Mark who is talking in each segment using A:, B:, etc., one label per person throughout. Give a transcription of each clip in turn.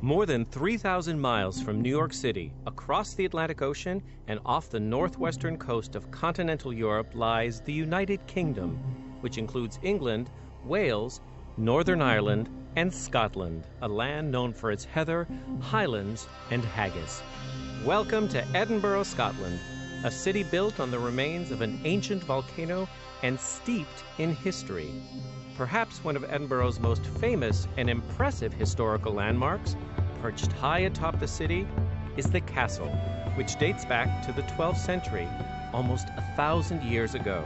A: More than 3,000 miles from New York City, across the Atlantic Ocean and off the northwestern coast of continental Europe lies the United Kingdom, which includes England, Wales, Northern Ireland, and Scotland, a land known for its heather, highlands, and haggis. Welcome to Edinburgh, Scotland, a city built on the remains of an ancient volcano and steeped in history. Perhaps one of Edinburgh's most famous and impressive historical landmarks, perched high atop the city, is the castle, which dates back to the 12th century, almost 1,000 years ago.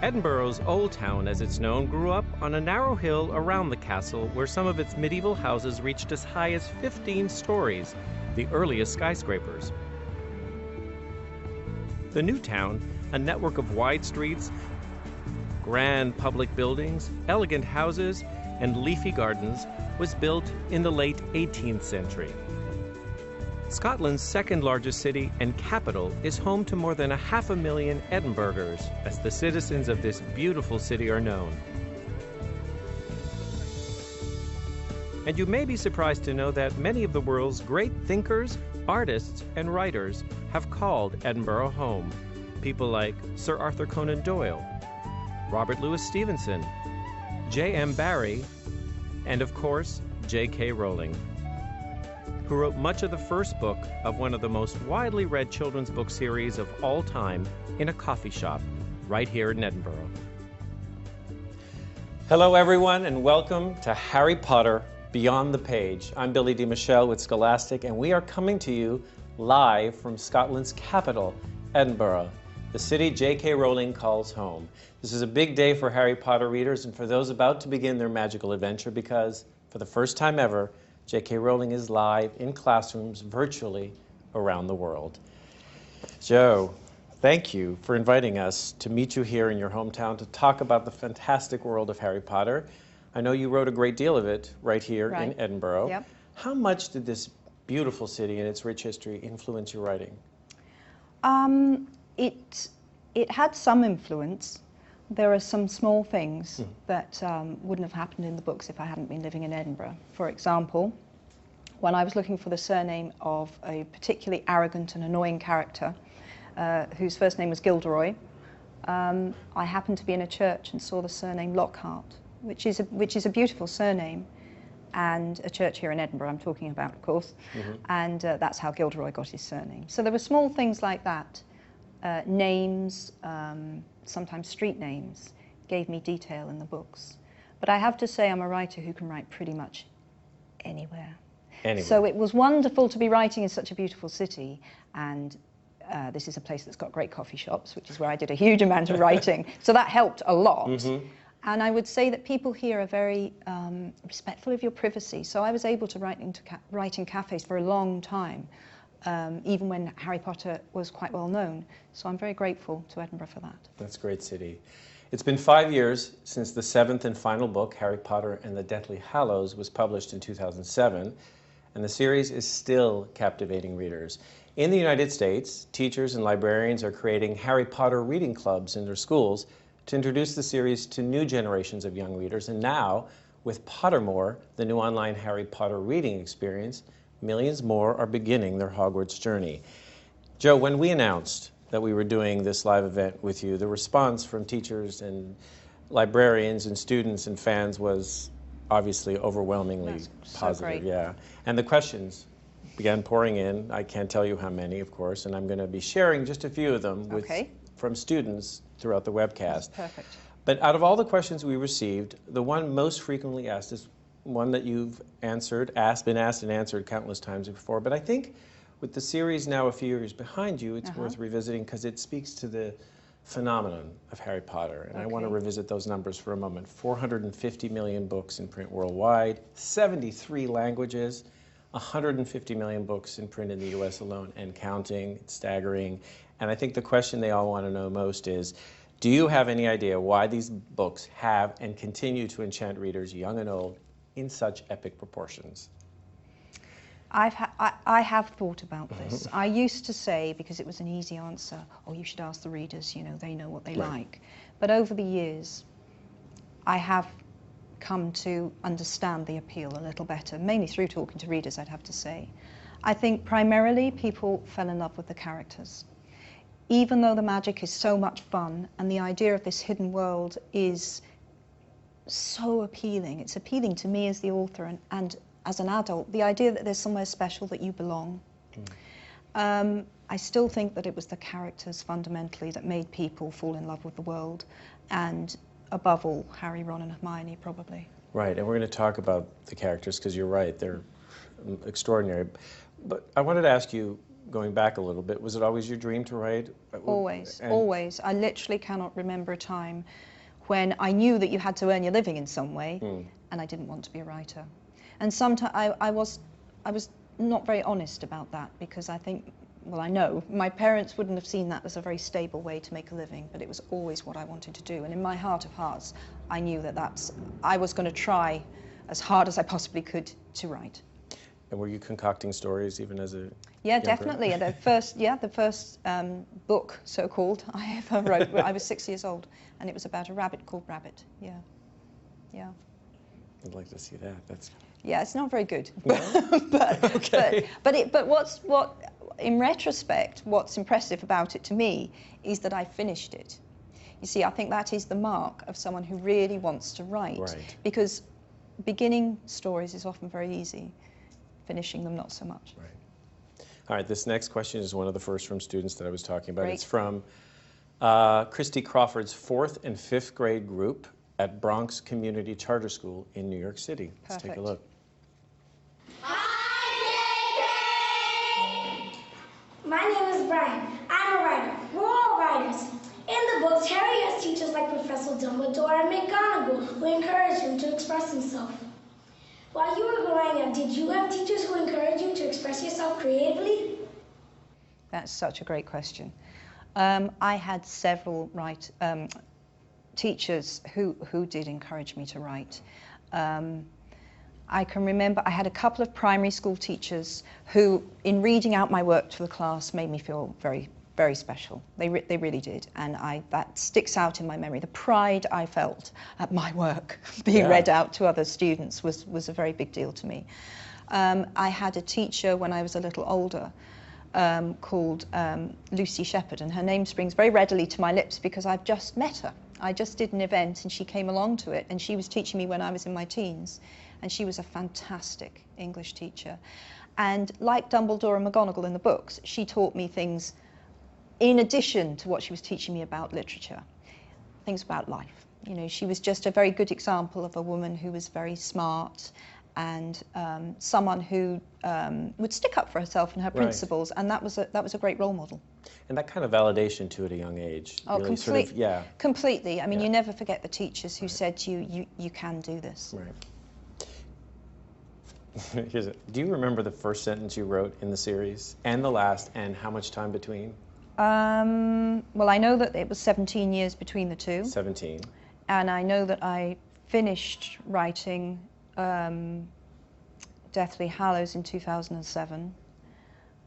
A: Edinburgh's Old Town, as it's known, grew up on a narrow hill around the castle where some of its medieval houses reached as high as 15 stories, the earliest skyscrapers. The new town, a network of wide streets, grand public buildings, elegant houses, and leafy gardens, was built in the late 18th century. Scotland's second largest city and capital is home to more than 500,000 Edinburghers, as the citizens of this beautiful city are known. And you may be surprised to know that many of the world's great thinkers, artists, and writers have called Edinburgh home. People like Sir Arthur Conan Doyle, Robert Louis Stevenson, J.M. Barrie, and of course, J.K. Rowling, who wrote much of the first book of one of the most widely read children's book series of all time in a coffee shop right here in Edinburgh. Hello everyone, and welcome to Harry Potter Beyond the Page. I'm Billy D. Michelle with Scholastic, and we are coming to you live from Scotland's capital, Edinburgh, the city J.K. Rowling calls home. This is a big day for Harry Potter readers and for those about to begin their magical adventure because, for the first time ever, J.K. Rowling is live in classrooms virtually around the world. Joe, thank you for inviting us to meet you here in your hometown to talk about the fantastic world of Harry Potter. I know you wrote a great deal of it right here in Edinburgh.
B: Yep.
A: How much did this beautiful city and its rich history influence your writing?
B: It had some influence. There are some small things that wouldn't have happened in the books if I hadn't been living in Edinburgh. For example, when I was looking for the surname of a particularly arrogant and annoying character, whose first name was Gilderoy, I happened to be in a church and saw the surname Lockhart, which is a beautiful surname, and a church here in Edinburgh I'm talking about, of course, and that's how Gilderoy got his surname. So there were small things like that. Names, sometimes street names, gave me detail in the books. But I have to say I'm a writer who can write pretty much anywhere. So it was wonderful to be writing in such a beautiful city, and this is a place that's got great coffee shops, which is where I did a huge amount of writing. So that helped a lot. And I would say that people here are very respectful of your privacy. So I was able to write in cafes for a long time, even when Harry Potter was quite well known. So I'm very grateful to Edinburgh for that.
A: That's a great city. It's been 5 years since the 7th and final book, Harry Potter and the Deathly Hallows, was published in 2007, and the series is still captivating readers. In the United States, teachers and librarians are creating Harry Potter reading clubs in their schools to introduce the series to new generations of young readers, and now, with Pottermore, the new online Harry Potter reading experience, millions more are beginning their Hogwarts journey. Joe, when we announced that we were doing this live event with you, the response from teachers and librarians and students and fans was obviously overwhelmingly positive. Yeah, and the questions began pouring in. I can't tell you how many, of course, and I'm going to be sharing just a few of them from students throughout the webcast.
B: Perfect.
A: But out of all the questions we received, the one most frequently asked is one that you've been asked and answered countless times before. But I think with the series now a few years behind you, it's worth revisiting because it speaks to the phenomenon of Harry Potter. And I want to revisit those numbers for a moment. 450 million books in print worldwide, 73 languages, 150 million books in print in the US alone and counting. It's staggering. And I think the question they all want to know most is, do you have any idea why these books have and continue to enchant readers, young and old, in such epic proportions?
B: I have thought about this. I used to say, because it was an easy answer, oh, you should ask the readers, you know, they know what they like. But over the years, I have come to understand the appeal a little better, mainly through talking to readers, I'd have to say. I think primarily people fell in love with the characters. Even though the magic is so much fun and the idea of this hidden world is so appealing, it's appealing to me as the author and as an adult, the idea that there's somewhere special, that you belong. I still think that it was the characters fundamentally that made people fall in love with the world, and above all, Harry, Ron and Hermione probably.
A: Right, and we're going to talk about the characters because you're right, they're extraordinary. But I wanted to ask you, going back a little bit, was it always your dream to write?
B: Always, always. I literally cannot remember a time when I knew that you had to earn your living in some way, and I didn't want to be a writer. And sometimes I was not very honest about that, because I think, well, I know my parents wouldn't have seen that as a very stable way to make a living, but it was always what I wanted to do. And in my heart of hearts, I knew that I was going to try as hard as I possibly could to write.
A: And were you concocting stories even as a
B: Yeah, definitely. The first book, so-called, I ever wrote, I was 6 years old, and it was about a rabbit called Rabbit. Yeah, yeah.
A: I'd like to see that. That's.
B: Yeah, it's not very good.
A: No? Okay.
B: But in retrospect, what's impressive about it to me is that I finished it. You see, I think that is the mark of someone who really wants to write.
A: Right.
B: Because beginning stories is often very easy, finishing them not so much.
A: Right. All right, this next question is one of the first from students that I was talking about.
B: Great.
A: It's from Christy Crawford's 4th and 5th grade group at Bronx Community Charter School in New York City. Let's take a look.
C: My name is Brian. I'm a writer. We're all writers. In the books, Harry has teachers like Professor Dumbledore and McGonagall who encourage him to express himself. While you were growing up, did you have teachers who encouraged you to express yourself creatively?
B: That's such a great question. I had several teachers who did encourage me to write. I can remember I had a couple of primary school teachers who, in reading out my work to the class, made me feel very, very special. They really did, and that sticks out in my memory. The pride I felt at my work being read out to other students was a very big deal to me. I had a teacher when I was a little older called Lucy Shepherd, and her name springs very readily to my lips because I've just met her. I just did an event and she came along to it, and she was teaching me when I was in my teens. And she was a fantastic English teacher. And like Dumbledore and McGonagall in the books, she taught me things in addition to what she was teaching me about literature, things about life. You know, she was just a very good example of a woman who was very smart and someone who would stick up for herself and her principles, and that was a great role model.
A: And that kind of validation too at a young age.
B: Oh,
A: really
B: completely. I mean, you never forget the teachers who said to you, you can do this.
A: Right. Do you remember the first sentence you wrote in the series, and the last, and how much time between?
B: Well, I know that it was 17 years between the two.
A: 17.
B: And I know that I finished writing Deathly Hallows in 2007.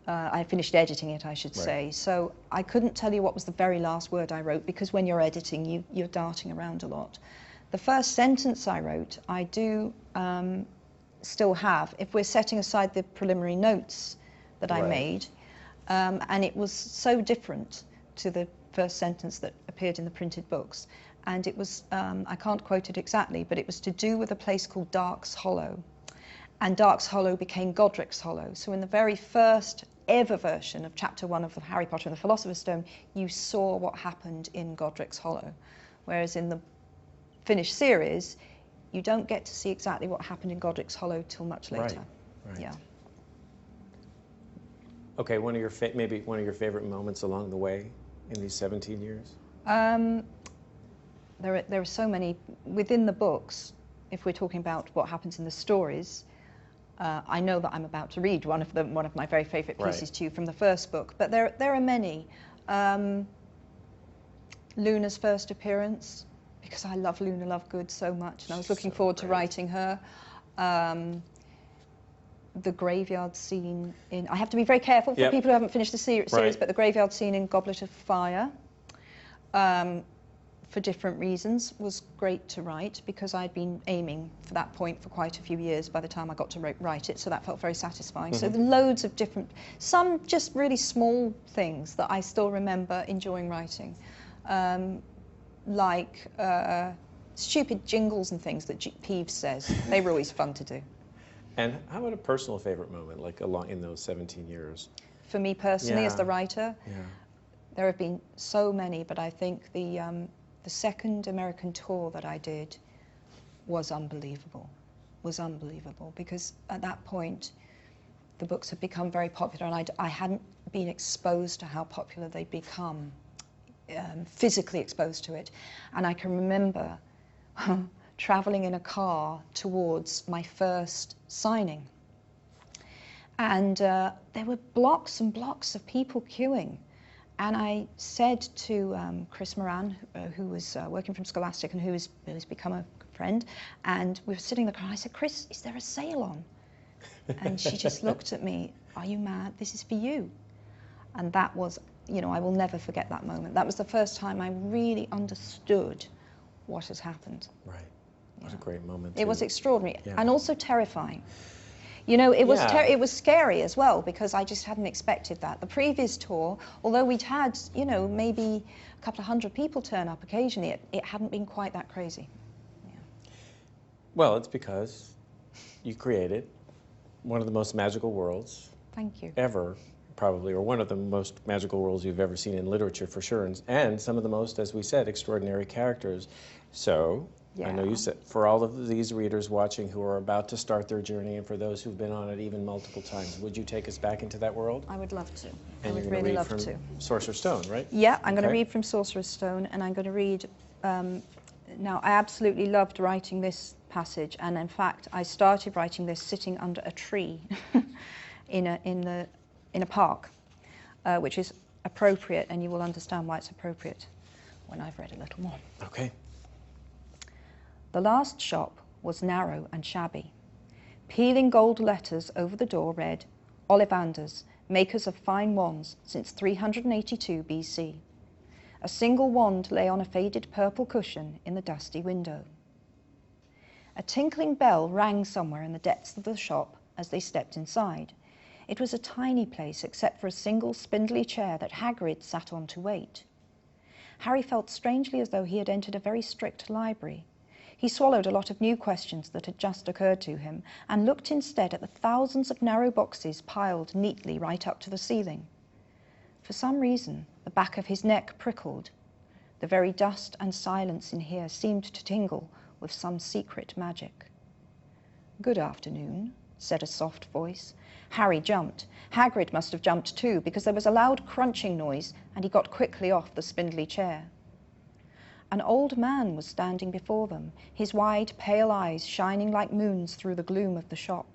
B: I finished editing it, I should say. So I couldn't tell you what was the very last word I wrote, because when you're editing, you're darting around a lot. The first sentence I wrote, I do still have, if we're setting aside the preliminary notes that I made, and it was so different to the first sentence that appeared in the printed books. And it was, I can't quote it exactly, but it was to do with a place called Dark's Hollow. And Dark's Hollow became Godric's Hollow. So in the very first ever version of Chapter 1 of Harry Potter and the Philosopher's Stone, you saw what happened in Godric's Hollow. Whereas in the finished series, you don't get to see exactly what happened in Godric's Hollow till much later.
A: Right.
B: Yeah.
A: Okay, maybe one of your favorite moments along the way in these 17 years?
B: There are so many within the books. If we're talking about what happens in the stories, I know that I'm about to read one of my very favourite pieces to you from the first book. But there are many. Luna's first appearance, because I love Luna Lovegood so much, and I was looking forward to writing her. The graveyard scene in... I have to be very careful for people who haven't finished the series, but the graveyard scene in Goblet of Fire. for different reasons, was great to write because I'd been aiming for that point for quite a few years by the time I got to write it, so that felt very satisfying. So there are loads of different, some just really small things that I still remember enjoying writing, like stupid jingles and things that Peeves says. They were always fun to do.
A: And how about a personal favorite moment, like along in those 17 years?
B: For me personally, as the writer,
A: Yeah.
B: there have been so many, but I think the second American tour that I did was unbelievable, because at that point the books had become very popular, and I hadn't been exposed to how popular they'd become, physically exposed to it. And I can remember traveling in a car towards my first signing, and there were blocks and blocks of people queuing. And I said to Chris Moran, who was working from Scholastic and who has become a friend, and we were sitting in the car, and I said, Chris, is there a sale on? And she just looked at me, are you mad? This is for you. And that was, you know, I will never forget that moment. That was the first time I really understood what has happened.
A: Right. What a great moment.
B: It was extraordinary, and also terrifying. You know, it was scary as well, because I just hadn't expected that. The previous tour, although we'd had, you know, maybe a couple of hundred people turn up occasionally, it hadn't been quite that crazy. Yeah.
A: Well, it's because you created one of the most magical worlds
B: Thank you.
A: ever, probably, or one of the most magical worlds you've ever seen in literature, for sure, and some of the most, as we said, extraordinary characters. So, I know you said, for all of these readers watching who are about to start their journey, and for those who've been on it even multiple times, would you take us back into that world?
B: I would love to.
A: And
B: I would
A: you're
B: really
A: read
B: love
A: from
B: to.
A: Sorcerer's Stone, right?
B: Yeah, I'm going to read from Sorcerer's Stone, and I'm going to read. Now, I absolutely loved writing this passage, and in fact, I started writing this sitting under a tree in a park, which is appropriate, and you will understand why it's appropriate when I've read a little more.
A: Okay.
B: The last shop was narrow and shabby. Peeling gold letters over the door read, Ollivanders, makers of fine wands since 382 BC. A single wand lay on a faded purple cushion in the dusty window. A tinkling bell rang somewhere in the depths of the shop as they stepped inside. It was a tiny place except for a single spindly chair that Hagrid sat on to wait. Harry felt strangely as though he had entered a very strict library. He swallowed a lot of new questions that had just occurred to him and looked instead at the thousands of narrow boxes piled neatly right up to the ceiling. For some reason, the back of his neck prickled. The very dust and silence in here seemed to tingle with some secret magic. Good afternoon, said a soft voice. Harry jumped. Hagrid must have jumped too, because there was a loud crunching noise, and he got quickly off the spindly chair. An old man was standing before them, his wide, pale eyes shining like moons through the gloom of the shop.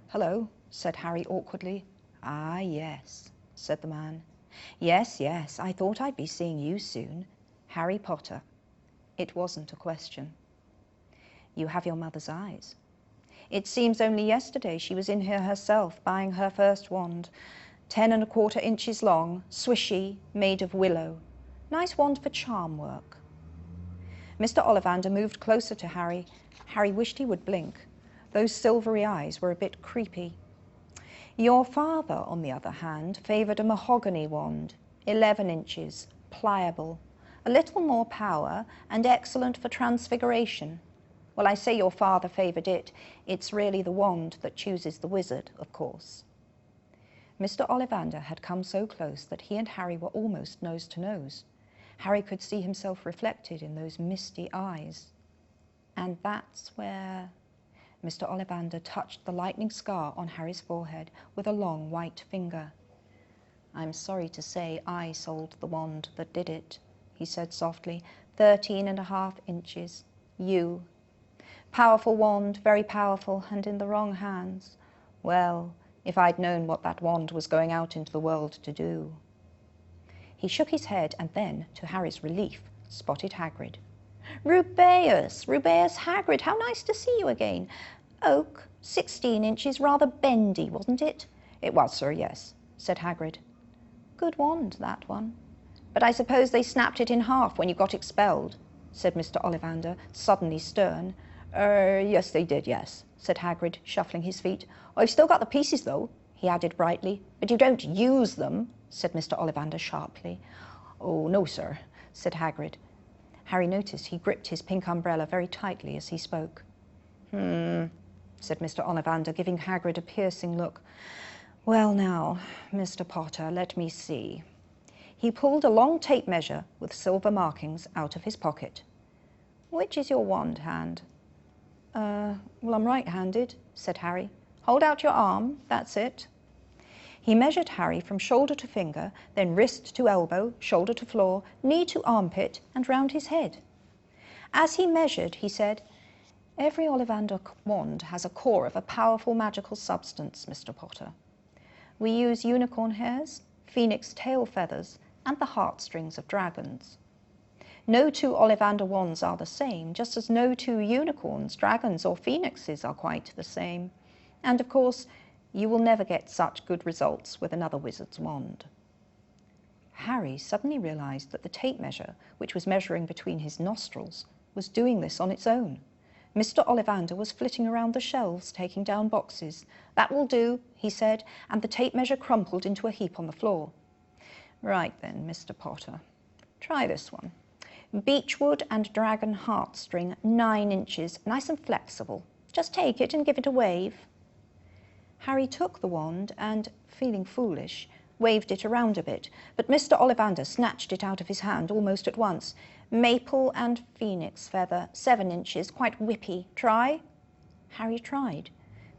B: Hello, said Harry awkwardly. Ah, yes, said the man. Yes, yes, I thought I'd be seeing you soon. Harry Potter. It wasn't a question. You have your mother's eyes. It seems only yesterday she was in here herself, buying her first wand, 10 1/4 inches long, swishy, made of willow. Nice wand for charm work. Mr. Ollivander moved closer to Harry. Harry wished he would blink. Those silvery eyes were a bit creepy. Your father, on the other hand, favoured a mahogany wand, 11 inches, pliable, a little more power, and excellent for transfiguration. Well, I say your father favoured it. It's really the wand that chooses the wizard, of course. Mr. Ollivander had come so close that he and Harry were almost nose to nose. Harry could see himself reflected in those misty eyes. And that's where Mr. Ollivander touched the lightning scar on Harry's forehead with a long white finger. I'm sorry to say I sold the wand that did it, he said softly. 13 1/2 inches. You. Powerful wand, very powerful, and in the wrong hands. Well, if I'd known what that wand was going out into the world to do. He shook his head and then, to Harry's relief, spotted Hagrid. Rubeus Hagrid, how nice to see you again. Oak, 16 inches, rather bendy, wasn't it? It was, sir, yes, said Hagrid. Good wand, that one. But I suppose they snapped it in half when you got expelled. said Mr. Ollivander, suddenly stern. Yes, they did, yes, said Hagrid, shuffling his feet. I've still got the pieces, though, he added brightly. But you don't use them, said Mr. Ollivander sharply. Oh, no, sir, said Hagrid. Harry noticed he gripped his pink umbrella very tightly as he spoke. Said Mr. Ollivander, giving Hagrid a piercing look. Well now, Mr. Potter, let me see. He pulled a long tape measure with silver markings out of his pocket. Which is your wand hand? Well, I'm right-handed, said Harry. Hold out your arm, that's it. He measured Harry from shoulder to finger, then wrist to elbow, shoulder to floor, knee to armpit, and round his head. As he measured, he said, Every Ollivander wand has a core of a powerful magical substance, Mr. Potter. We use unicorn hairs, phoenix tail feathers, and the heartstrings of dragons. No two Ollivander wands are the same, just as no two unicorns, dragons, or phoenixes are quite the same. And of course, you will never get such good results with another wizard's wand. Harry suddenly realised that the tape measure, which was measuring between his nostrils, was doing this on its own. Mr. Ollivander was flitting around the shelves, taking down boxes. That will do, he said, and the tape measure crumpled into a heap on the floor. Right then, Mr. Potter. Try this one. Beechwood and dragon heartstring, 9 inches, nice and flexible. Just take it and give it a wave. Harry took the wand and, feeling foolish, waved it around a bit, but Mr. Ollivander snatched it out of his hand almost at once. Maple and phoenix feather, 7 inches, quite whippy. Try? Harry tried,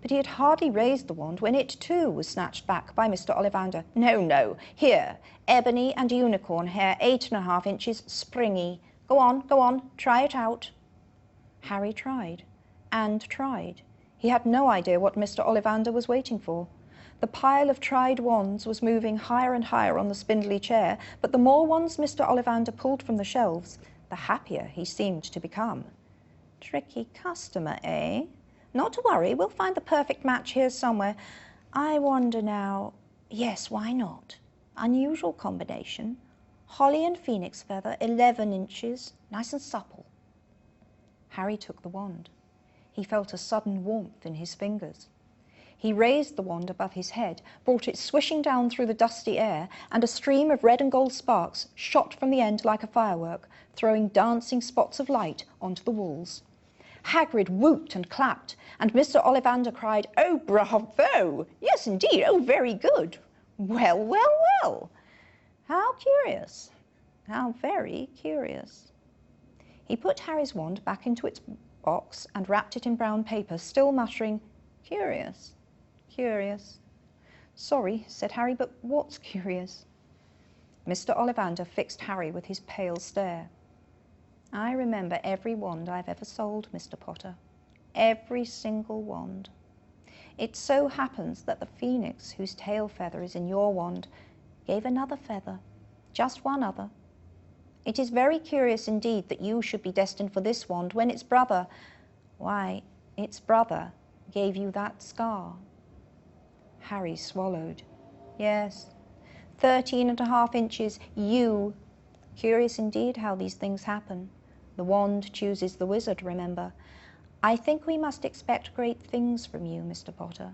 B: but he had hardly raised the wand when it too was snatched back by Mr. Ollivander. No, no, here, ebony and unicorn hair, 8.5 inches, springy. Go on, try it out. Harry tried, and tried. He had no idea what Mr. Ollivander was waiting for. The pile of tried wands was moving higher and higher on the spindly chair, but the more wands Mr. Ollivander pulled from the shelves, the happier he seemed to become. Tricky customer, eh? Not to worry, we'll find the perfect match here somewhere. I wonder now... Yes, why not? Unusual combination. Holly and phoenix feather, 11 inches, nice and supple. Harry took the wand. He felt a sudden warmth in his fingers. He raised the wand above his head, brought it swishing down through the dusty air, and a stream of red and gold sparks shot from the end like a firework, throwing dancing spots of light onto the walls. Hagrid whooped and clapped, and Mr. Ollivander cried, "Oh, bravo! Yes, indeed, oh, very good! Well, well, well! How curious! How very curious!" He put Harry's wand back into its box and wrapped it in brown paper, still muttering, "Curious, curious." "Sorry," said Harry, "but what's curious?" Mr. Ollivander fixed Harry with his pale stare. "I remember every wand I've ever sold, Mr. Potter. Every single wand. It so happens that the phoenix whose tail feather is in your wand gave another feather, just one other. It is very curious indeed that you should be destined for this wand when its brother, why, its brother gave you that scar." Harry swallowed. "Yes, 13.5 inches, you. Curious indeed how these things happen. The wand chooses the wizard, remember. I think we must expect great things from you, Mr. Potter.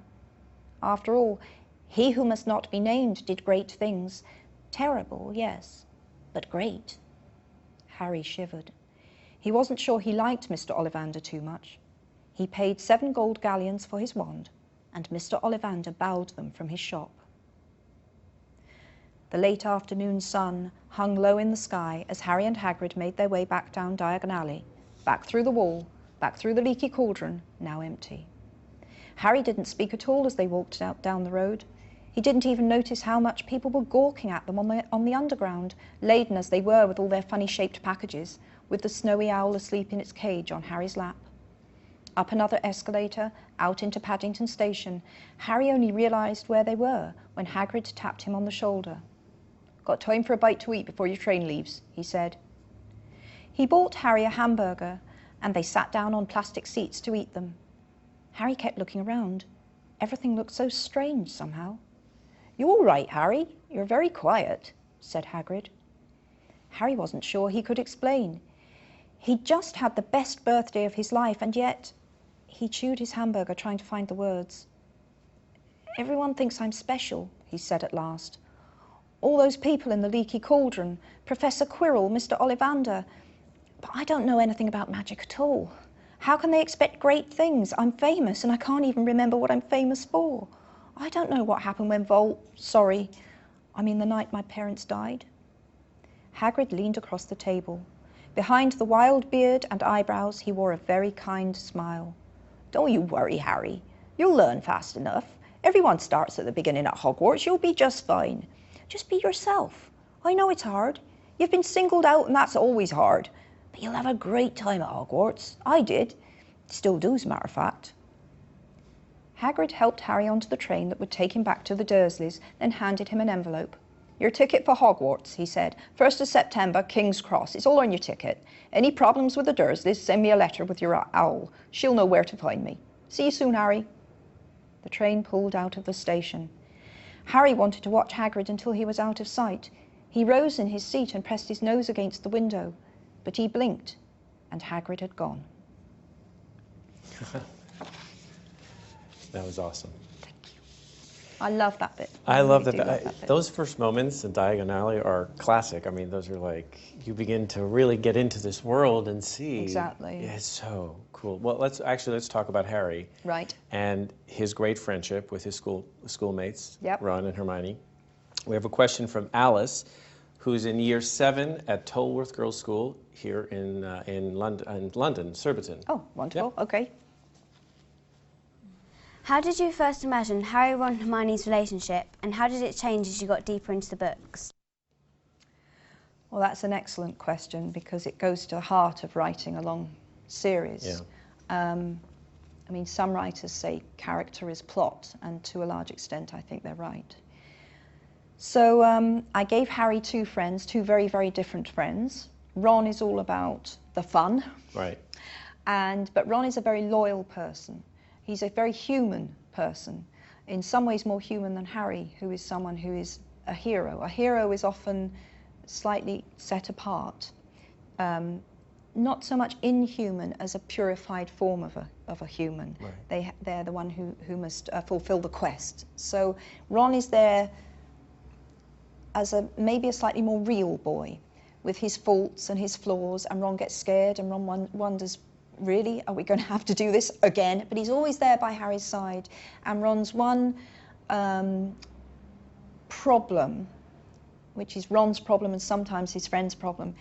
B: After all, he who must not be named did great things. Terrible, yes, but great." Harry shivered. He wasn't sure he liked Mr. Ollivander too much. He paid 7 gold galleons for his wand, and Mr. Ollivander bowed them from his shop. The late afternoon sun hung low in the sky as Harry and Hagrid made their way back down Diagon Alley, back through the wall, back through the leaky cauldron, now empty. Harry didn't speak at all as they walked out down the road. He didn't even notice how much people were gawking at them on the underground, laden as they were with all their funny-shaped packages, with the snowy owl asleep in its cage on Harry's lap. Up another escalator, out into Paddington Station, Harry only realised where they were when Hagrid tapped him on the shoulder. "Got time for a bite to eat before your train leaves," he said. He bought Harry a hamburger, and they sat down on plastic seats to eat them. Harry kept looking around. Everything looked so strange somehow. "You all right, Harry? You're very quiet," said Hagrid. Harry wasn't sure he could explain. He'd just had the best birthday of his life, and yet he chewed his hamburger trying to find the words. "Everyone thinks I'm special," he said at last. "All those people in the leaky cauldron, Professor Quirrell, Mr. Ollivander, but I don't know anything about magic at all. How can they expect great things? I'm famous, and I can't even remember what I'm famous for. I don't know what happened when the night my parents died." Hagrid leaned across the table. Behind the wild beard and eyebrows, he wore a very kind smile. "Don't you worry, Harry. You'll learn fast enough. Everyone starts at the beginning at Hogwarts. You'll be just fine. Just be yourself. I know it's hard. You've been singled out, and that's always hard. But you'll have a great time at Hogwarts. I did. Still do, as a matter of fact." Hagrid helped Harry onto the train that would take him back to the Dursleys, then handed him an envelope. "Your ticket for Hogwarts," he said. "1st of September, King's Cross. It's all on your ticket. Any problems with the Dursleys, send me a letter with your owl. She'll know where to find me. See you soon, Harry." The train pulled out of the station. Harry wanted to watch Hagrid until he was out of sight. He rose in his seat and pressed his nose against the window, but he blinked, and Hagrid had gone.
A: That was awesome.
B: I love that bit.
A: I love that.
B: really do love that bit.
A: Those first moments in Diagon Alley are classic. I mean, those are like, you begin to really get into this world and see.
B: Exactly.
A: Yeah, it's so cool. Well, let's talk about Harry.
B: Right.
A: And his great friendship with his schoolmates,
B: Yep.
A: Ron and Hermione. We have a question from Alice, who's in year 7 at Tolworth Girls' School here in London, Surbiton.
B: Oh, wonderful.
A: Yep.
B: Okay.
D: How did you first imagine Harry, Ron and Hermione's relationship, and how did it change as you got deeper into the books?
B: Well, that's an excellent question because it goes to the heart of writing a long series.
A: Yeah.
B: I mean, some writers say character is plot, and to a large extent I think they're right. So I gave Harry two friends, two very, very different friends. Ron is all about the fun.
A: Right.
B: But Ron is a very loyal person. He's a very human person, in some ways more human than Harry, who is someone who is a hero. A hero is often slightly set apart, not so much inhuman as a purified form of a human. Right. They're the one who must fulfill the quest. So Ron is there as maybe a slightly more real boy, with his faults and his flaws, and Ron gets scared, and Ron wonders, really, are we going to have to do this again? But he's always there by Harry's side. And Ron's one problem, which is Ron's problem and sometimes his friend's problem,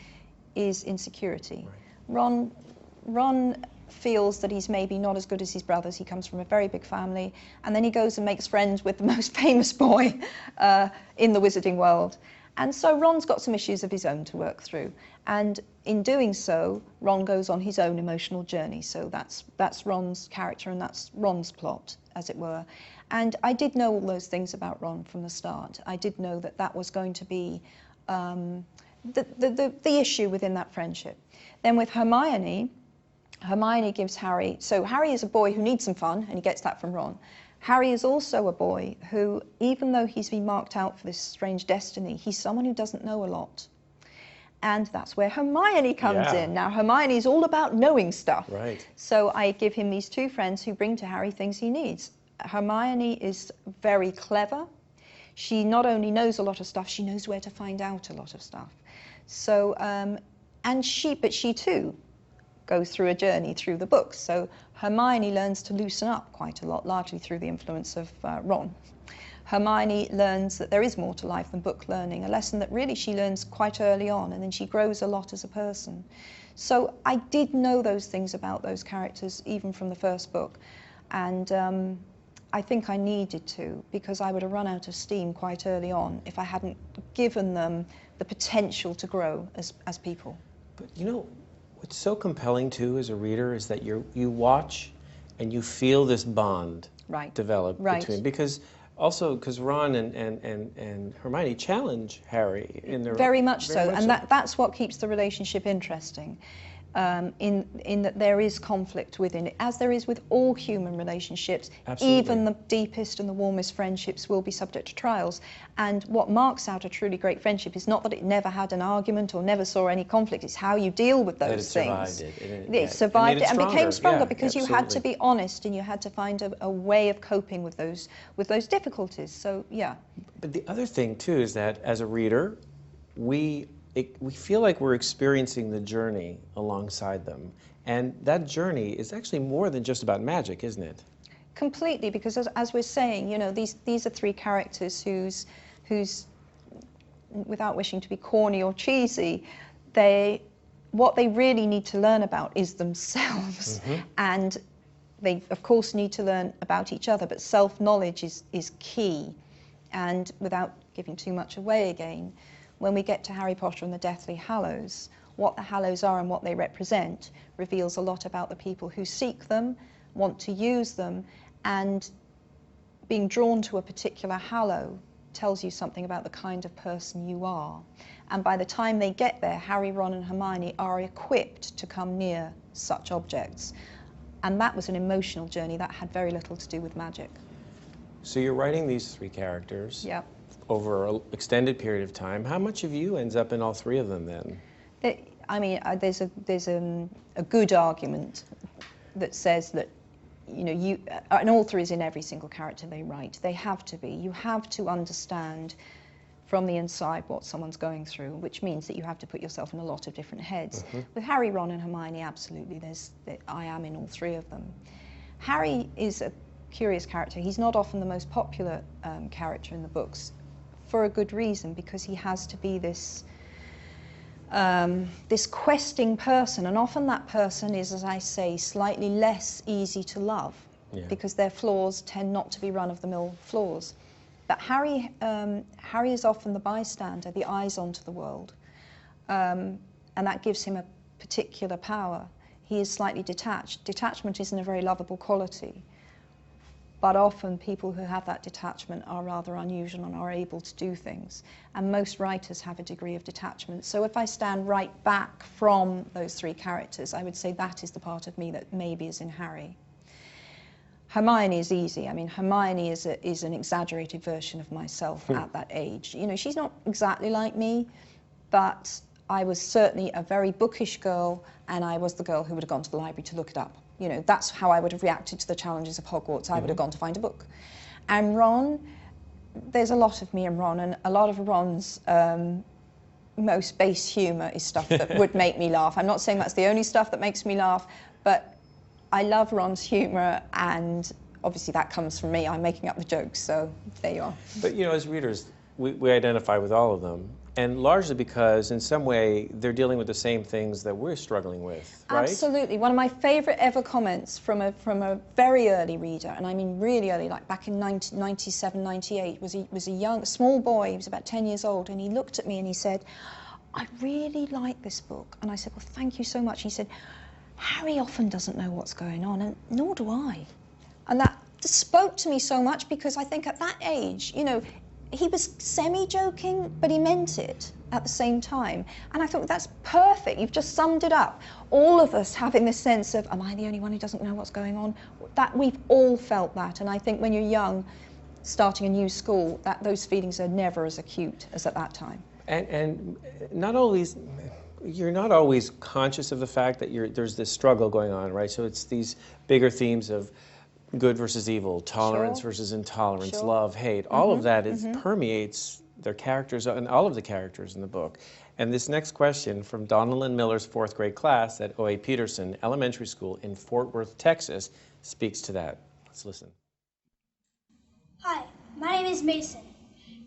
B: is insecurity. Right. Ron feels that he's maybe not as good as his brothers. He comes from a very big family, and then he goes and makes friends with the most famous boy in the wizarding world. And so Ron's got some issues of his own to work through. And in doing so, Ron goes on his own emotional journey. So that's Ron's character, and that's Ron's plot, as it were. And I did know all those things about Ron from the start. I did know that that was going to be the issue within that friendship. Then with Hermione gives Harry... So Harry is a boy who needs some fun, and he gets that from Ron. Harry is also a boy who, even though he's been marked out for this strange destiny, he's someone who doesn't know a lot. And that's where Hermione comes in. Now, Hermione is all about knowing stuff.
A: Right.
B: So I give him these two friends who bring to Harry things he needs. Hermione is very clever. She not only knows a lot of stuff, she knows where to find out a lot of stuff. So, but she too goes through a journey through the books. So Hermione learns to loosen up quite a lot, largely through the influence of Ron. Hermione learns that there is more to life than book learning, a lesson that really she learns quite early on, and then she grows a lot as a person. So I did know those things about those characters even from the first book, and I think I needed to, because I would have run out of steam quite early on if I hadn't given them the potential to grow as people.
A: But you know, what's so compelling too as a reader is that you watch and you feel this bond develop between, because Ron and Hermione challenge Harry in their
B: very much so,
A: and
B: that's what keeps the relationship interesting. in that there is conflict within it, as there is with all human relationships.
A: Absolutely.
B: Even the deepest and the warmest friendships will be subject to trials. And what marks out a truly great friendship is not that it never had an argument or never saw any conflict, it's how you deal with those things. It survived it and became stronger, because you had to be honest and you had to find a way of coping with those difficulties. So yeah.
A: But the other thing too is that as a reader, we feel like we're experiencing the journey alongside them. And that journey is actually more than just about magic, isn't it?
B: Completely, because as we're saying, you know, these are three characters whose, without wishing to be corny or cheesy, what they really need to learn about is themselves. Mm-hmm. And they, of course, need to learn about each other, but self-knowledge is key. And without giving too much away again, when we get to Harry Potter and the Deathly Hallows, what the Hallows are and what they represent reveals a lot about the people who seek them, want to use them, and being drawn to a particular Hallow tells you something about the kind of person you are. And by the time they get there, Harry, Ron and Hermione are equipped to come near such objects. And that was an emotional journey that had very little to do with magic.
A: So you're writing these three characters.
B: Yep.
A: Over an extended period of time. How much of you ends up in all three of them then?
B: I mean, there's a good argument that says that, you know, an author is in every single character they write. They have to be. You have to understand from the inside what someone's going through, which means that you have to put yourself in a lot of different heads. Mm-hmm. With Harry, Ron and Hermione, absolutely, I am in all three of them. Harry is a curious character. He's not often the most popular character in the books, for a good reason, because he has to be this questing person, and often that person is, as I say, slightly less easy to love, because their flaws tend not to be run-of-the-mill flaws. But Harry is often the bystander, the eyes onto the world, and that gives him a particular power. He is slightly detached. Detachment isn't a very lovable quality. But often people who have that detachment are rather unusual and are able to do things. And most writers have a degree of detachment. So if I stand right back from those three characters, I would say that is the part of me that maybe is in Harry. Hermione is easy. I mean, Hermione is an exaggerated version of myself at that age. You know, she's not exactly like me, but I was certainly a very bookish girl, and I was the girl who would have gone to the library to look it up. You know, that's how I would have reacted to the challenges of Hogwarts. I would have gone to find a book. And Ron, there's a lot of me in Ron, and a lot of Ron's most base humour is stuff that would make me laugh. I'm not saying that's the only stuff that makes me laugh, but I love Ron's humour, and obviously that comes from me. I'm making up the jokes, so there you are.
A: But, you know, as readers, we identify with all of them. And largely because, in some way, they're dealing with the same things that we're struggling with, right?
B: Absolutely. One of my favourite ever comments from a very early reader, and I mean really early, like back in 1997, 98, was a young, small boy. He was about 10 years old, and he looked at me and he said, "I really like this book." And I said, "Well, thank you so much." He said, "Harry often doesn't know what's going on, and nor do I." And that spoke to me so much, because I think at that age, you know, he was semi-joking, but he meant it at the same time. And I thought, that's perfect. You've just summed it up. All of us having this sense of, am I the only one who doesn't know what's going on? That we've all felt that. And I think when you're young, starting a new school, those feelings are never as acute as at that time.
A: And not always, you're not always conscious of the fact that there's this struggle going on, right? So it's these bigger themes of good versus evil, tolerance versus intolerance, love, hate. All of that permeates their characters and all of the characters in the book. And this next question from Donalyn Miller's 4th grade class at O.A. Peterson Elementary School in Fort Worth, Texas, speaks to that. Let's listen.
C: Hi, my name is Mason.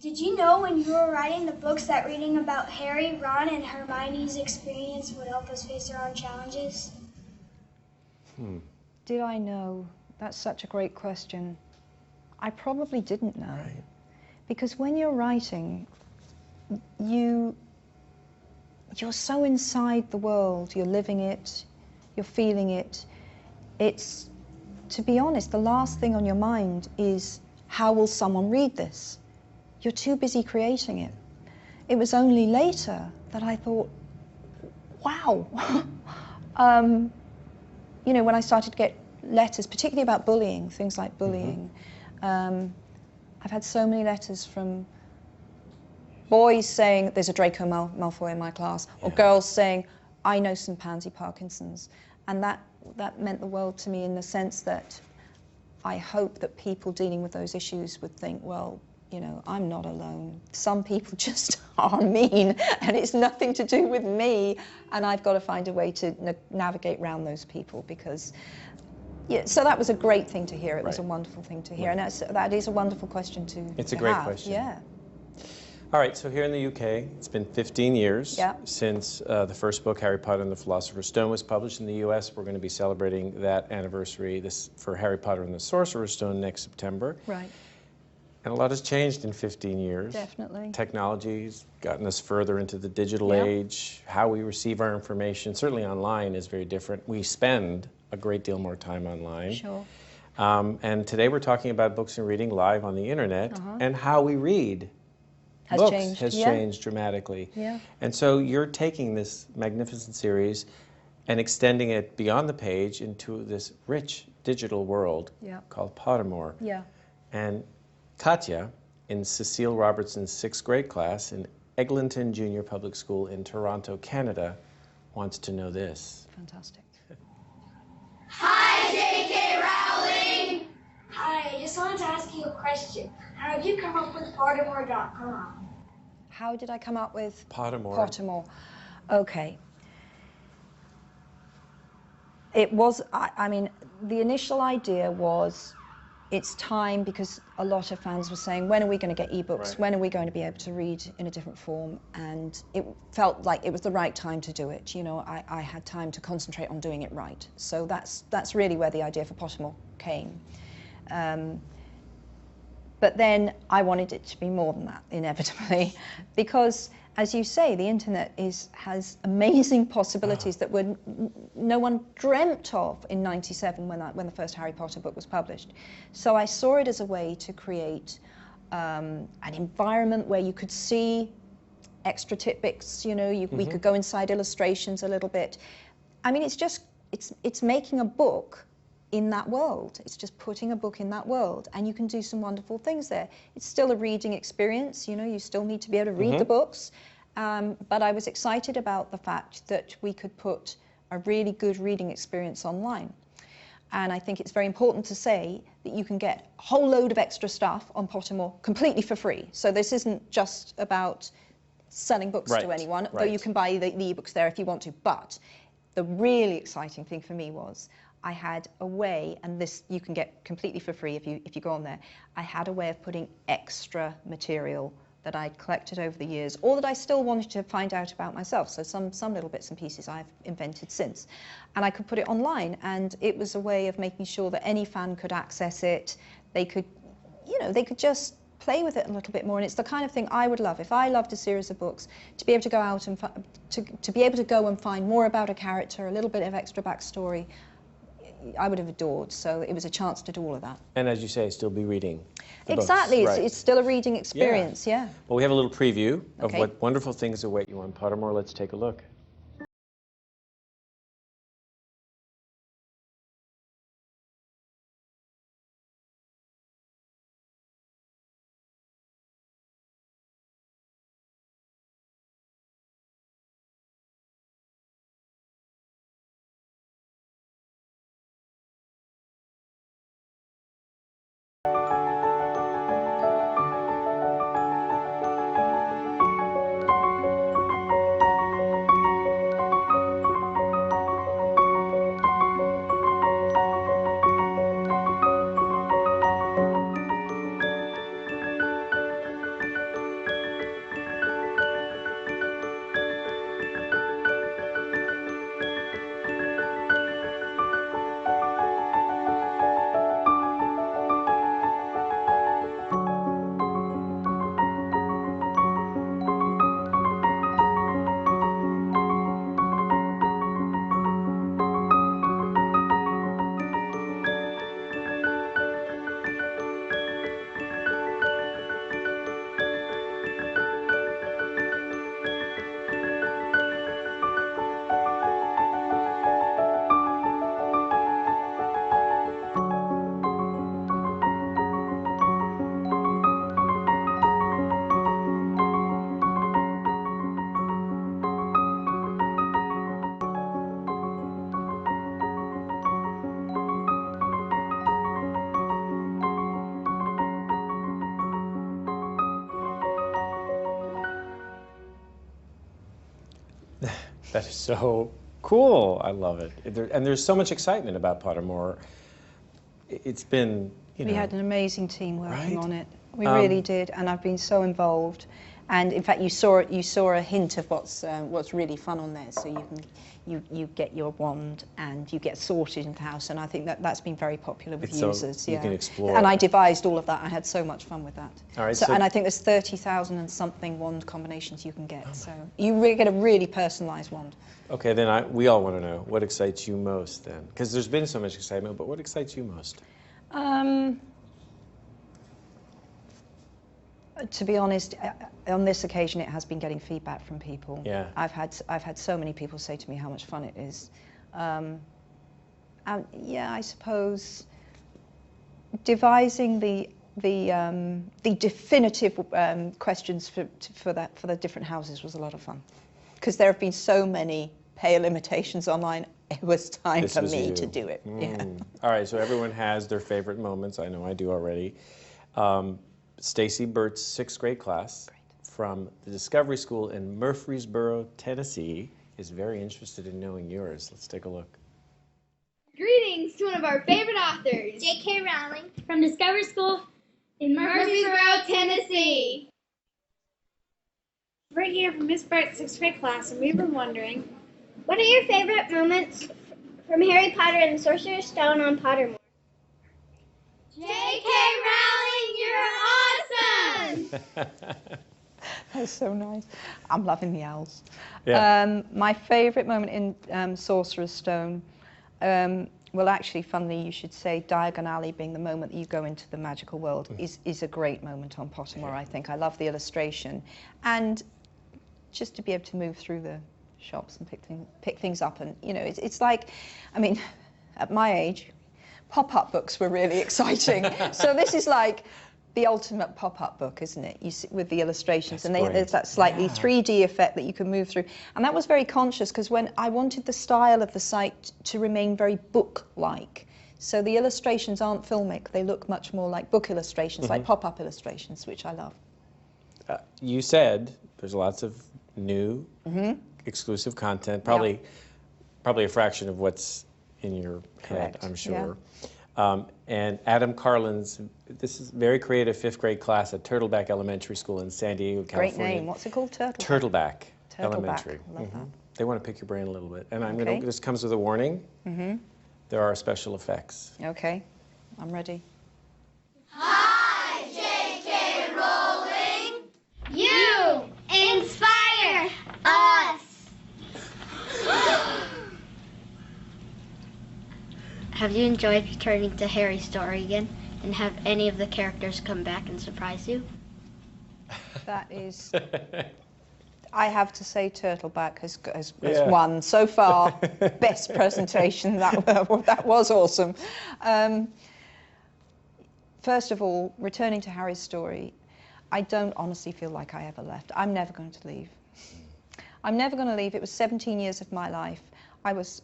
C: Did you know when you were writing the books that reading about Harry, Ron, and Hermione's experience would help us face our own challenges?
B: Did I know? That's such a great question. I probably didn't know. Right. Because when you're writing, you're so inside the world, you're living it, you're feeling it. It's, to be honest, the last thing on your mind is, how will someone read this? You're too busy creating it. It was only later that I thought, wow, You know, when I started to get letters, particularly about bullying, things like bullying, I've had so many letters from boys saying there's a Draco Malfoy in my class, or girls saying I know some Pansy Parkinsons, and that meant the world to me in the sense that I hope that people dealing with those issues would think, well, you know, I'm not alone. Some people just are mean, and it's nothing to do with me, and I've got to find a way to navigate around those people, because, yeah, so that was a great thing to hear. It was a wonderful thing to hear, and that is a wonderful question to
A: It's a great question.
B: Yeah.
A: All right, so here in the UK, it's been 15 years since the first book, Harry Potter and the Philosopher's Stone, was published in the US. We're going to be celebrating that anniversary for Harry Potter and the Sorcerer's Stone next September.
B: Right.
A: And a lot has changed in 15 years.
B: Definitely.
A: Technology's gotten us further into the digital age. How we receive our information, certainly online, is very different. We spend a great deal more time online.
B: Sure.
A: And today we're talking about books and reading live on the internet, and how we read
B: Has
A: changed dramatically.
B: Yeah.
A: And so you're taking this magnificent series and extending it beyond the page into this rich digital world called Pottermore.
B: Yeah.
A: And Katya, in Cecile Robertson's 6th grade class in Eglinton Junior Public School in Toronto, Canada, wants to know this.
B: Fantastic.
C: Hi, J.K. Rowling! Hi, I just wanted to ask you a question. How did you come up with Pottermore.com?
B: How did I come up with
A: Pottermore?
B: Pottermore. Okay. It was, I mean, the initial idea was, it's time, because a lot of fans were saying, when are we going to get ebooks? When are we going to be able to read in a different form? And it felt like it was the right time to do it. You know, I had time to concentrate on doing it right. So that's really where the idea for Pottermore came. But then I wanted it to be more than that, inevitably, because, as you say, the internet has amazing possibilities that no one dreamt of in '97 when the first Harry Potter book was published. So I saw it as a way to create an environment where you could see extra tidbits. You know, we could go inside illustrations a little bit. I mean, it's making a book in that world. It's just putting a book in that world, and you can do some wonderful things there. It's still a reading experience, you know, you still need to be able to read the books, but I was excited about the fact that we could put a really good reading experience online. And I think it's very important to say that you can get a whole load of extra stuff on Pottermore completely for free. So this isn't just about selling books to anyone, though you can buy the ebooks there if you want to. But the really exciting thing for me was I had a way, and this you can get completely for free if you go on there, I had a way of putting extra material that I'd collected over the years, or that I still wanted to find out about myself. So some little bits and pieces I've invented since. And I could put it online, and it was a way of making sure that any fan could access it. They could, you know, they could just play with it a little bit more. And it's the kind of thing I would love, if I loved a series of books, to be able to go out and to be able to go and find more about a character, a little bit of extra backstory. I would have adored. So it was a chance to do all of that.
A: And as you say, still be reading the
B: exactly.
A: books.
B: It's still a reading experience. Yeah.
A: Well, we have a little preview of what wonderful things await you on Pottermore. Let's take a look.
E: That is so cool. I love it. And there's so much excitement about Pottermore. It's been, you know.
B: We had an amazing team working
E: Right?
B: on it. We really did, and I've been so involved. And in fact, you saw a hint of what's really fun on there. So you get your wand and you get sorted into the house, and I think that's been very popular with users.
E: So you can explore.
B: And I devised all of that. I had so much fun with that.
E: All right.
B: So and I think there's 30,000 and something wand combinations you can get. So you really get a really personalised wand.
E: Okay, then we all want to know what excites you most then, because there's been so much excitement. But what excites you most?
B: To be honest, on this occasion, it has been getting feedback from people.
E: Yeah.
B: I've had so many people say to me how much fun it is. And yeah, I suppose devising the definitive questions for the different houses was a lot of fun, because there have been so many pale imitations online. It was time for me to do it. Yeah.
E: All right, so everyone has their favorite moments. I know I do already. Stacy Burt's 6th grade class from the Discovery School in Murfreesboro, Tennessee, is very interested in knowing yours. Let's take a look.
F: Greetings to one of our favorite authors,
C: J.K Rowling
F: from Discovery School in Murfreesboro, Tennessee.
G: We're here from Miss Bart's 6th grade class, and we were wondering,
C: what are your favorite moments from Harry Potter and the Sorcerer's Stone on Pottermore?
F: J.K. Rowling, you're awesome!
B: That's so nice. I'm loving the owls.
E: Yeah.
B: My favourite moment in Sorcerer's Stone, well, actually, funnily, you should say Diagon Alley being the moment that you go into the magical world is a great moment on Pottermore, I think. I love the illustration. And just to be able to move through the shops and pick things up, and, you know, it's like, I mean, at my age, pop-up books were really exciting. So this is like the ultimate pop-up book, isn't it? You see, with the illustrations, and there's that slightly 3D effect that you can move through. And that was very conscious, because when I wanted the style of the site to remain very book-like. So the illustrations aren't filmic, they look much more like book illustrations, like pop-up illustrations, which I love.
E: You said there's lots of new, exclusive content, probably a fraction of what's in your head, I'm sure. And Adam Carlin's, this is very creative 5th grade class at Turtleback Elementary School in San Diego, California.
B: Great name. What's it called?
E: Turtleback Elementary.
B: Love that.
E: They want to pick your brain a little bit. And I'm going to, this comes with a warning. There are special effects.
B: Okay, I'm ready.
F: Hi, J.K. Rowling! You inspire us!
H: Have you enjoyed returning to Harry's story again? And have any of the characters come back and surprise you?
B: That is... I have to say Turtleback has won so far. Best presentation. That was awesome. First of all, returning to Harry's story, I don't honestly feel like I ever left. I'm never going to leave. I'm never going to leave. It was 17 years of my life. I was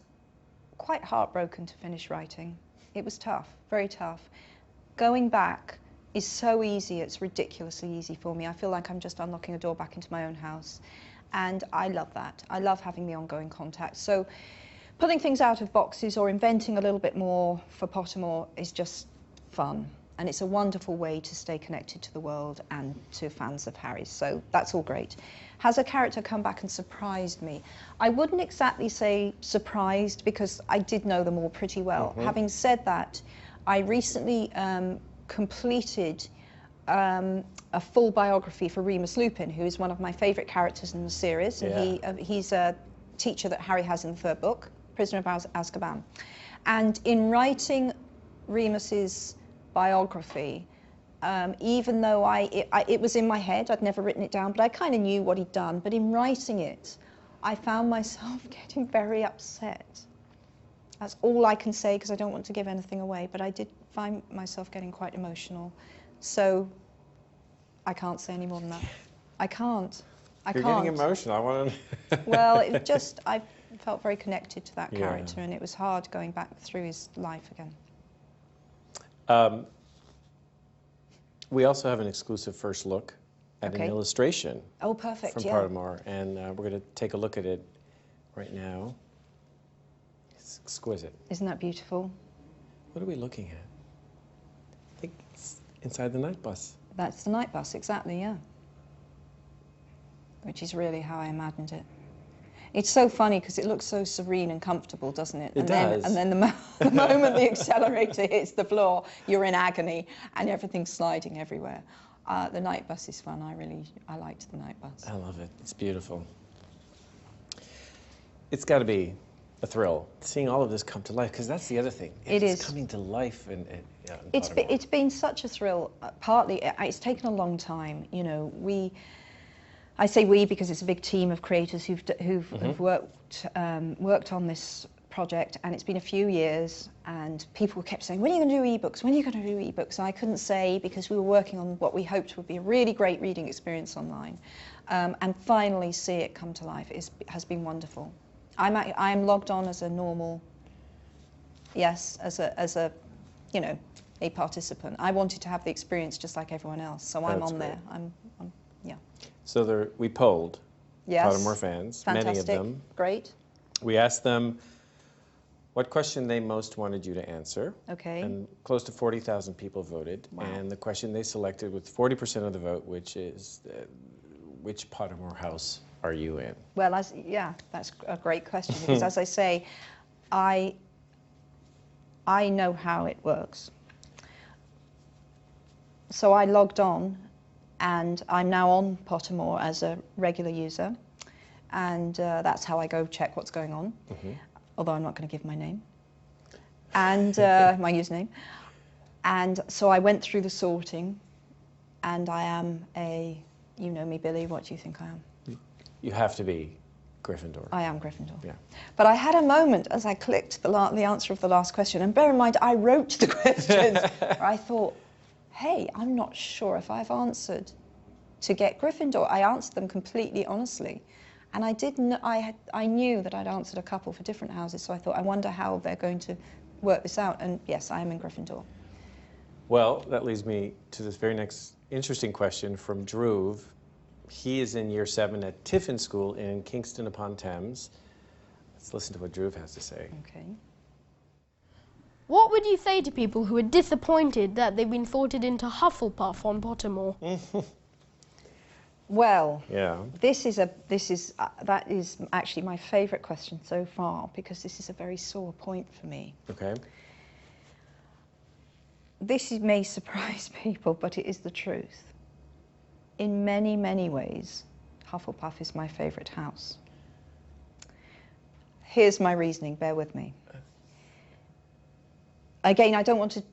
B: quite heartbroken to finish writing. It was tough, very tough. Going back is so easy, it's ridiculously easy for me. I feel like I'm just unlocking a door back into my own house. And I love that. I love having the ongoing contact. So pulling things out of boxes or inventing a little bit more for Pottermore is just fun. And it's a wonderful way to stay connected to the world and to fans of Harry's. So that's all great. Has a character come back and surprised me? I wouldn't exactly say surprised, because I did know them all pretty well. Having said that, I recently completed a full biography for Remus Lupin, who is one of my favourite characters in the series. And he's a teacher that Harry has in the 3rd book, Prisoner of Azkaban. And in writing Remus's biography, even though it was in my head, I'd never written it down, but I kind of knew what he'd done. But in writing it, I found myself getting very upset. That's all I can say, because I don't want to give anything away, but I did find myself getting quite emotional. So I can't say any more than that. I can't.
E: You're getting emotional. I want to...
B: Well, it just, I felt very connected to that character, and it was hard going back through his life again.
E: We also have an exclusive first look at an illustration.
B: Oh, perfect,
E: from Pottermore, and we're going to take a look at it right now. It's exquisite.
B: Isn't that beautiful?
E: What are we looking at? I think it's inside the night bus.
B: That's the night bus, exactly, yeah. Which is really how I imagined it. It's so funny because it looks so serene and comfortable, doesn't it?
E: It does.
B: And then the moment the accelerator hits the floor, you're in agony and everything's sliding everywhere. The night bus is fun. I liked the night bus.
E: I love it. It's beautiful. It's got to be a thrill seeing all of this come to life, because that's the other thing. It's coming to life in
B: it's been such a thrill. Partly, it's taken a long time. You know, I say we because it's a big team of creators who've worked on this project, and it's been a few years, and people kept saying, when are you going to do ebooks? When are you going to do ebooks? And I couldn't say, because we were working on what we hoped would be a really great reading experience online, and finally see it come to life has been wonderful. I'm logged on as a normal, yes, as a you know, a participant. I wanted to have the experience just like everyone else, so I'm on there. Yeah.
E: So we polled
B: yes.
E: Pottermore fans,
B: Fantastic.
E: many of them.
B: Great.
E: We asked them what question they most wanted you to answer.
B: Okay.
E: And close to 40,000 people voted.
B: Wow.
E: And the question they selected with 40% of the vote, which is, which Pottermore house are you in?
B: Well, yeah, that's a great question, because as I say, I know how it works. So I logged on, and I'm now on Pottermore as a regular user, and that's how I go check what's going on, although I'm not going to give my name, and my username. And so I went through the sorting, and I am you know me, Billy, what do you think I am?
E: You have to be Gryffindor.
B: I am Gryffindor.
E: Yeah.
B: But I had a moment as I clicked the answer of the last question, and bear in mind, I wrote the questions, where I thought, hey, I'm not sure if I've answered to get Gryffindor. I answered them completely honestly. And I knew that I'd answered a couple for different houses, so I thought, I wonder how they're going to work this out. And yes, I am in Gryffindor.
E: Well, that leads me to this very next interesting question from Drew. He is in year 7 at Tiffin School in Kingston upon Thames. Let's listen to what Drew has to say.
B: Okay.
I: What would you say to people who are disappointed that they've been sorted into Hufflepuff on Pottermore?
B: Well,
E: yeah.
B: That is actually my favourite question so far, because this is a very sore point for me.
E: Okay.
B: This may surprise people, but it is the truth. In many, many ways, Hufflepuff is my favourite house. Here's my reasoning, bear with me. Again, I don't want to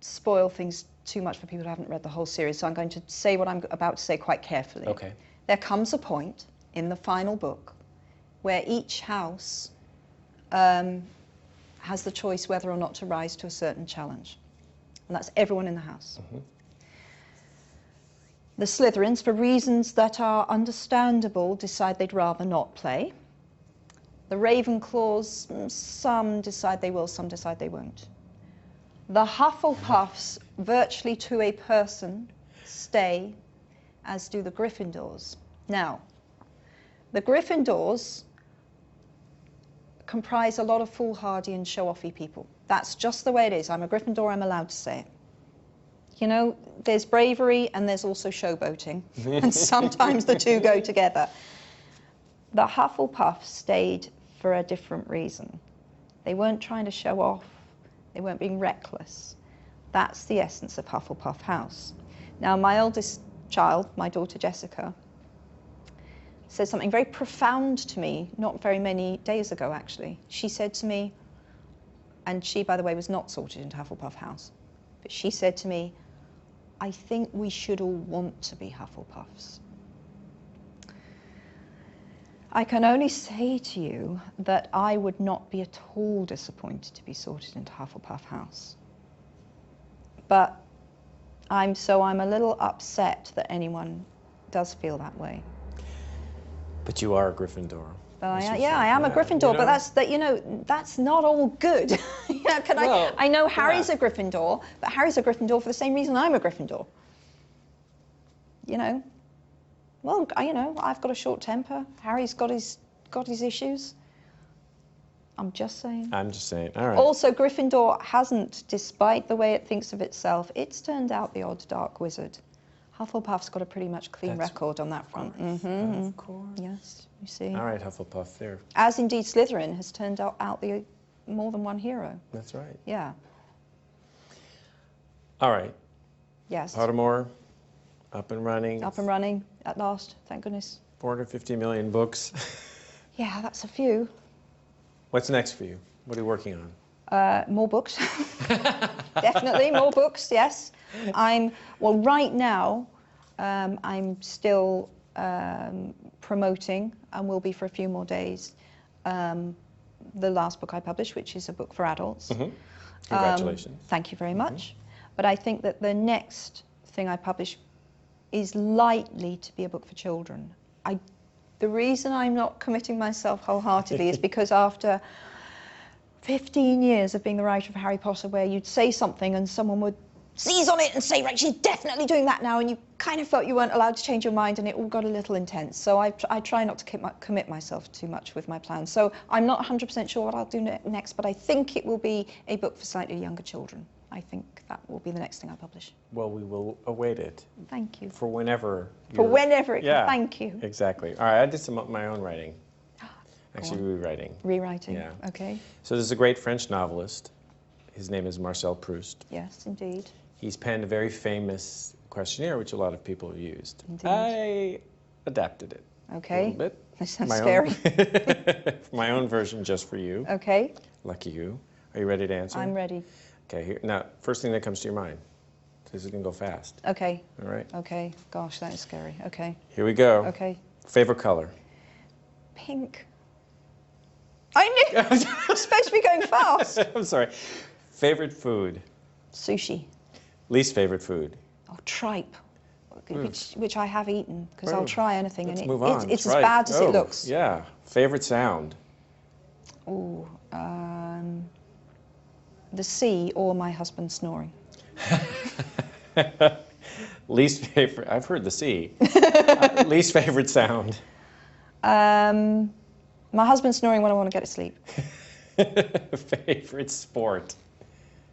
B: spoil things too much for people who haven't read the whole series, so I'm going to say what I'm about to say quite carefully.
E: Okay.
B: There comes a point in the final book where each house has the choice whether or not to rise to a certain challenge. And that's everyone in the house. The Slytherins, for reasons that are understandable, decide they'd rather not play. The Ravenclaws, some decide they will, some decide they won't. The Hufflepuffs, virtually to a person, stay, as do the Gryffindors. Now, the Gryffindors comprise a lot of foolhardy and show-offy people. That's just the way it is. I'm a Gryffindor, I'm allowed to say it. You know, there's bravery and there's also showboating, and sometimes the two go together. The Hufflepuffs stayed for a different reason. They weren't trying to show off. They weren't being reckless. That's the essence of Hufflepuff House. Now, my eldest child, my daughter Jessica, said something very profound to me not very many days ago, actually. She said to me, and she, by the way, was not sorted into Hufflepuff House, but she said to me, I think we should all want to be Hufflepuffs. I can only say to you that I would not be at all disappointed to be sorted into Hufflepuff House. But I'm a little upset that anyone does feel that way.
E: But you are a Gryffindor.
B: But I am a Gryffindor, but that's not all good. I know Harry's a Gryffindor, but Harry's a Gryffindor for the same reason I'm a Gryffindor. You know, well, I've got a short temper. Harry's got his issues. I'm just saying.
E: I'm just saying. All right.
B: Also, Gryffindor hasn't, despite the way it thinks of itself, it's turned out the odd dark wizard. Hufflepuff's got a pretty much clean record on that front.
E: Of course.
B: Yes, you see.
E: All right, Hufflepuff, there.
B: As indeed Slytherin has turned out the more than one hero.
E: That's right.
B: Yeah.
E: All right.
B: Yes.
E: Pottermore, up and running.
B: Up and running at last, thank goodness.
E: 450 million books.
B: Yeah, that's a few.
E: What's next for you? What are you working on?
B: More books. Definitely more books, yes. Well, right now, I'm still promoting, and will be for a few more days, the last book I published, which is a book for adults.
E: Congratulations.
B: Thank you very much. But I think that the next thing I publish is likely to be a book for children. The reason I'm not committing myself wholeheartedly is because after 15 years of being the writer of Harry Potter, where you'd say something and someone would seize on it and say, right, she's definitely doing that now, and you kind of felt you weren't allowed to change your mind, and it all got a little intense. So I try not to commit myself too much with my plans. So I'm not 100% sure what I'll do next, but I think it will be a book for slightly younger children. I think that will be the next thing I publish.
E: Well, we will await it.
B: Thank you.
E: For whenever.
B: For whenever it can. Thank you.
E: Exactly. All right, I did some of my own writing. Actually, rewriting.
B: Rewriting.
E: Yeah.
B: Okay.
E: So there's a great French novelist. His name is Marcel Proust.
B: Yes, indeed.
E: He's penned a very famous questionnaire, which a lot of people have used.
B: Indeed.
E: I adapted it.
B: Okay.
E: A little bit.
B: That sounds scary.
E: My own version just for you.
B: Okay.
E: Lucky you. Are you ready to answer?
B: I'm ready.
E: Okay, here, now, first thing that comes to your mind. This is going to go fast.
B: Okay.
E: All right.
B: Okay. Gosh, that is scary. Okay.
E: Here we go.
B: Okay.
E: Favorite color?
B: Pink. I knew. I was supposed to be going fast.
E: I'm sorry. Favorite food?
B: Sushi.
E: Least favorite food?
B: Oh, tripe. Which I have eaten, because I'll try anything.
E: Let's
B: and
E: move on.
B: It's as bad as it looks.
E: Yeah. Favorite sound?
B: Oh, the sea or my husband snoring.
E: Least favorite, I've heard the sea. Least favorite sound?
B: My husband snoring when I want to get to sleep.
E: Favorite sport?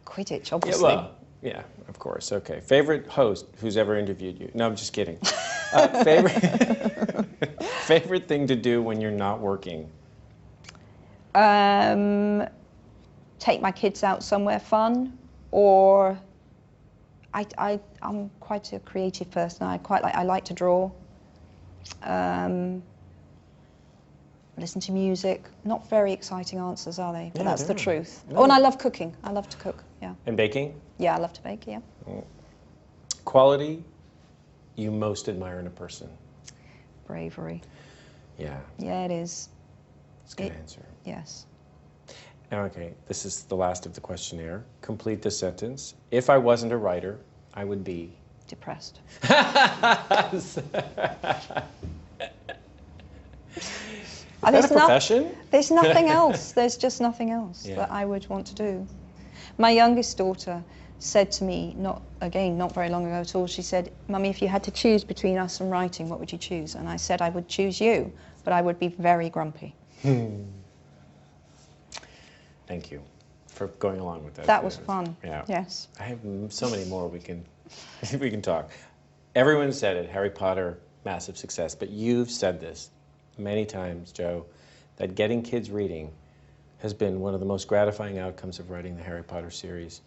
B: Quidditch, obviously.
E: Yeah, well, yeah, of course. Okay. Favorite host who's ever interviewed you? No, I'm just kidding. Favorite thing to do when you're not working?
B: Take my kids out somewhere fun, or I'm quite a creative person. I like to draw. Listen to music. Not very exciting answers, are they? But
E: Yeah,
B: that's the
E: yeah.
B: truth.
E: No.
B: Oh, and I love cooking. I love to cook. Yeah.
E: And baking?
B: Yeah, I love to bake. Yeah.
E: Quality you most admire in a person?
B: Bravery.
E: Yeah.
B: Yeah, it is.
E: That's a good answer.
B: Yes.
E: Okay, this is the last of the questionnaire. Complete the sentence. If I wasn't a writer, I would be...
B: Depressed.
E: Is that a profession?
B: There's nothing else. There's just nothing else
E: Yeah.
B: that I would want to do. My youngest daughter said to me, not very long ago at all, she said, Mummy, if you had to choose between us and writing, what would you choose? And I said, I would choose you, but I would be very grumpy.
E: Thank you for going along with that.
B: That was fun.
E: Yeah.
B: Yes.
E: I have so many more we can talk. Everyone said it, Harry Potter, massive success, but you've said this many times, Joe, that getting kids reading has been one of the most gratifying outcomes of writing the Harry Potter series.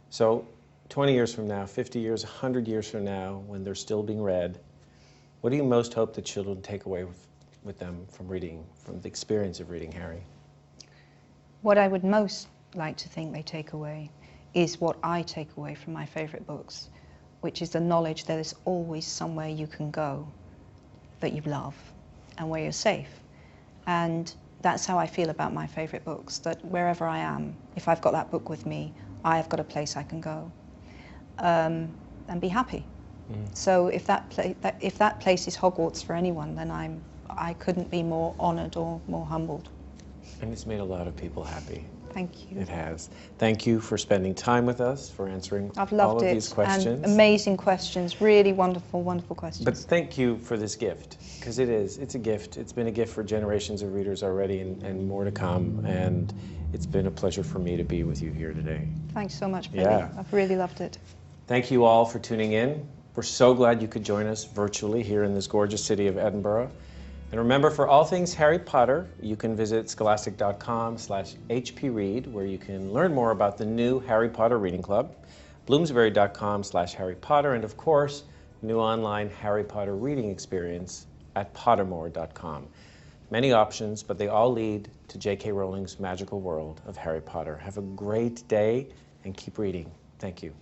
E: So 20 years from now, 50 years, 100 years from now, when they're still being read, what do you most hope that children take away with them from reading, from the experience of reading Harry?
B: What I would most like to think they take away is what I take away from my favourite books, which is the knowledge that there's always somewhere you can go that you love and where you're safe. And that's how I feel about my favourite books, that wherever I am, if I've got that book with me, I have got a place I can go and be happy. So if that place is Hogwarts for anyone, then I couldn't be more honoured or more humbled.
E: And it's made a lot of people happy.
B: Thank you.
E: It has. Thank you for spending time with us, for answering
B: I've loved
E: all of
B: it,
E: these questions.
B: and amazing questions, really wonderful, wonderful questions.
E: But thank you for this gift, because it's a gift. It's been a gift for generations of readers already, and more to come, and it's been a pleasure for me to be with you here today.
B: Thanks so much, Billy.
E: Yeah.
B: I've really loved it.
E: Thank you all for tuning in. We're so glad you could join us virtually here in this gorgeous city of Edinburgh. And remember, for all things Harry Potter, you can visit scholastic.com/hpread, where you can learn more about the new Harry Potter Reading Club, bloomsbury.com/Harry Potter, and of course, new online Harry Potter reading experience at pottermore.com. Many options, but they all lead to J.K. Rowling's magical world of Harry Potter. Have a great day and keep reading. Thank you.